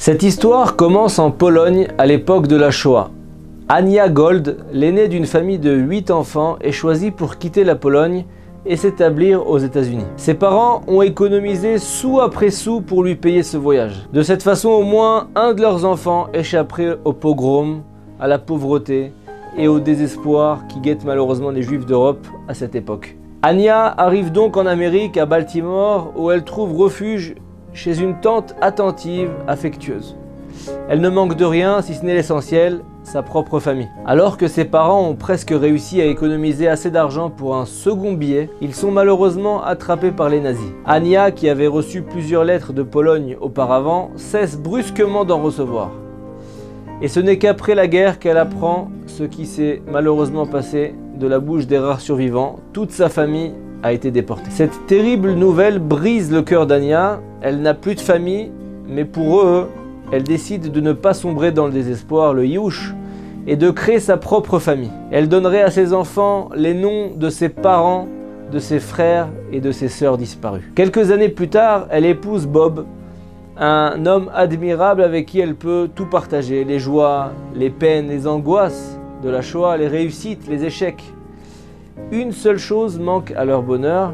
Cette histoire commence en Pologne à l'époque de la Shoah. Ania Gold, l'aînée d'une famille de 8 enfants, est choisie pour quitter la Pologne et s'établir aux États-Unis. Ses parents ont économisé sou après sou pour lui payer ce voyage. De cette façon, au moins un de leurs enfants échapperait au pogrom, à la pauvreté et au désespoir qui guettent malheureusement les Juifs d'Europe à cette époque. Ania arrive donc en Amérique, à Baltimore, où elle trouve refuge chez une tante attentive, affectueuse. Elle ne manque de rien, si ce n'est l'essentiel, sa propre famille. Alors que ses parents ont presque réussi à économiser assez d'argent pour un second billet, ils sont malheureusement attrapés par les nazis. Ania, qui avait reçu plusieurs lettres de Pologne auparavant, cesse brusquement d'en recevoir. Et ce n'est qu'après la guerre qu'elle apprend ce qui s'est malheureusement passé de la bouche des rares survivants. Toute sa famille a été déportée. Cette terrible nouvelle brise le cœur d'Ania. Elle n'a plus de famille, mais pour eux, elle décide de ne pas sombrer dans le désespoir, le youch, et de créer sa propre famille. Elle donnerait à ses enfants les noms de ses parents, de ses frères et de ses sœurs disparus. Quelques années plus tard, elle épouse Bob, un homme admirable avec qui elle peut tout partager, les joies, les peines, les angoisses de la Shoah, les réussites, les échecs. Une seule chose manque à leur bonheur,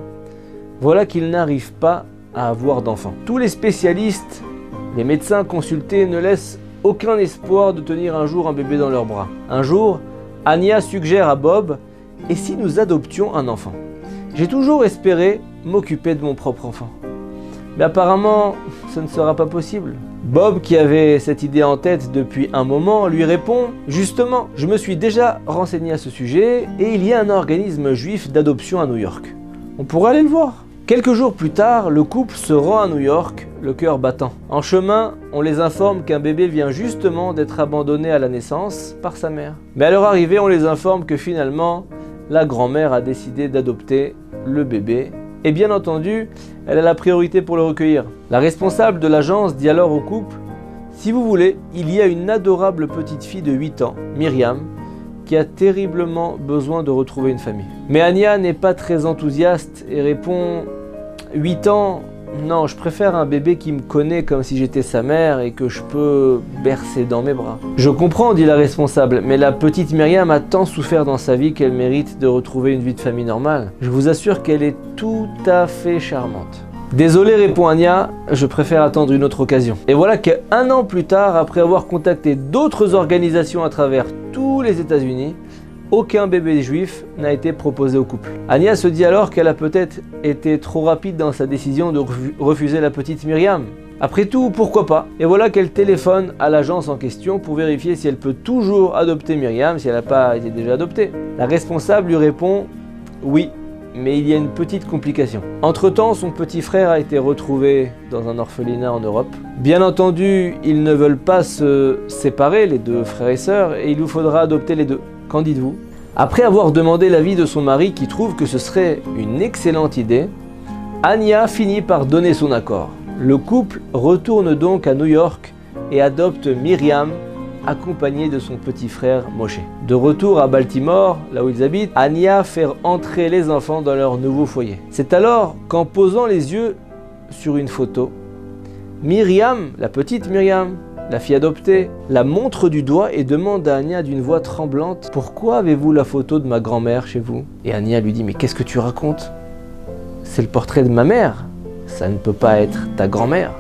voilà qu'ils n'arrivent pas à avoir d'enfants. Tous les spécialistes, les médecins consultés ne laissent aucun espoir de tenir un jour un bébé dans leurs bras. Un jour, Ania suggère à Bob « Et si nous adoptions un enfant ?» J'ai toujours espéré m'occuper de mon propre enfant. Mais apparemment, ce ne sera pas possible. Bob, qui avait cette idée en tête depuis un moment, lui répond « Justement, je me suis déjà renseigné à ce sujet et il y a un organisme juif d'adoption à New York. On pourrait aller le voir. » Quelques jours plus tard, le couple se rend à New York, le cœur battant. En chemin, on les informe qu'un bébé vient justement d'être abandonné à la naissance par sa mère. Mais à leur arrivée, on les informe que finalement, la grand-mère a décidé d'adopter le bébé. Et bien entendu, elle a la priorité pour le recueillir. La responsable de l'agence dit alors au couple « Si vous voulez, il y a une adorable petite fille de 8 ans, Myriam, qui a terriblement besoin de retrouver une famille. » Mais Ania n'est pas très enthousiaste et répond « 8 ans, non, je préfère un bébé qui me connaît comme si j'étais sa mère et que je peux bercer dans mes bras. » « Je comprends, dit la responsable, mais la petite Myriam a tant souffert dans sa vie qu'elle mérite de retrouver une vie de famille normale. Je vous assure qu'elle est tout à fait charmante. » « Désolé, répond Ania, je préfère attendre une autre occasion. » Et voilà qu'un an plus tard, après avoir contacté d'autres organisations à travers tous les États-Unis, aucun bébé juif n'a été proposé au couple. Ania se dit alors qu'elle a peut-être été trop rapide dans sa décision de refuser la petite Myriam. Après tout, pourquoi pas? Et voilà qu'elle téléphone à l'agence en question pour vérifier si elle peut toujours adopter Myriam, si elle n'a pas été déjà adoptée. La responsable lui répond « Oui, mais il y a une petite complication. Entre-temps, son petit frère a été retrouvé dans un orphelinat en Europe. Bien entendu, ils ne veulent pas se séparer, les deux frères et sœurs, et il vous faudra adopter les deux. Qu'en dites-vous » Après avoir demandé l'avis de son mari qui trouve que ce serait une excellente idée, Ania finit par donner son accord. Le couple retourne donc à New York et adopte Myriam, accompagnée de son petit frère Moshe. De retour à Baltimore, là où ils habitent, Ania fait entrer les enfants dans leur nouveau foyer. C'est alors qu'en posant les yeux sur une photo, Myriam, la petite Myriam, la fille adoptée, la montre du doigt et demande à Ania d'une voix tremblante « Pourquoi avez-vous la photo de ma grand-mère chez vous ?» Et Ania lui dit « Mais qu'est-ce que tu racontes? C'est le portrait de ma mère, ça ne peut pas être ta grand-mère. »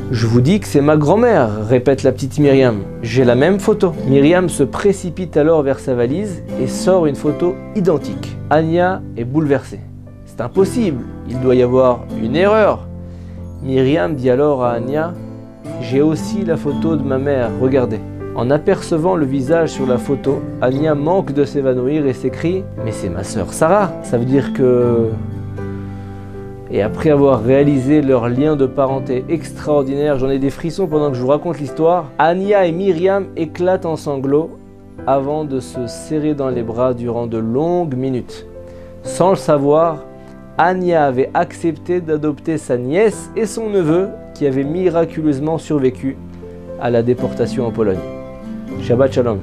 « Je vous dis que c'est ma grand-mère, répète la petite Myriam. J'ai la même photo. » Myriam se précipite alors vers sa valise et sort une photo identique. Ania est bouleversée. C'est impossible, il doit y avoir une erreur. Myriam dit alors à Ania « J'ai aussi la photo de ma mère, regardez. » En apercevant le visage sur la photo, Ania manque de s'évanouir et s'écrie « Mais c'est ma sœur Sarah, ça veut dire que... » Et après avoir réalisé leur lien de parenté extraordinaire, j'en ai des frissons pendant que je vous raconte l'histoire, Ania et Myriam éclatent en sanglots avant de se serrer dans les bras durant de longues minutes. Sans le savoir, Ania avait accepté d'adopter sa nièce et son neveu qui avaient miraculeusement survécu à la déportation en Pologne. Shabbat Shalom.